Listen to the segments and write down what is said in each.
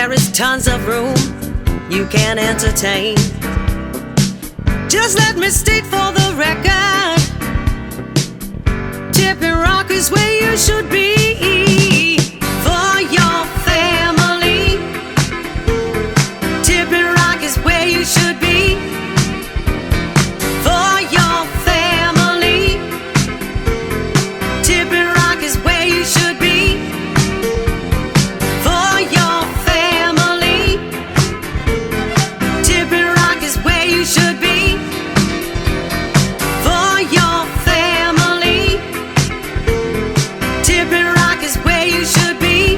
There is tons of room you can entertain. Just let me state for the record, Tipping Rock is where you should be for your family. Tipping Rock is where you should be for your family. Tipping Rock is where you should be for your family. Tipping Rock is where you should be for your family. Tipping Rock is where you should be.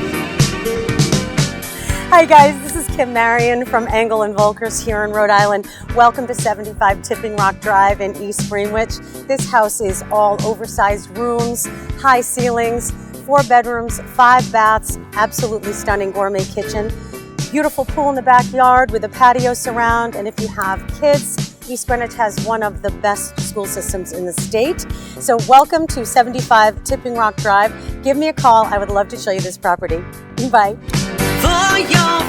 Hi guys, this is Kim Marion from Engel & Volkers here in Rhode Island. Welcome to 75 Tipping Rock Drive in East Greenwich. This house is all oversized rooms, high ceilings, 4 bedrooms, 5 baths, absolutely stunning gourmet kitchen, beautiful pool in the backyard with a patio surround, and if you have kids, East Greenwich has one of the best school systems in the state. So welcome to 75 Tipping Rock Drive. Give me a call. I would love to show you this property. Bye. For your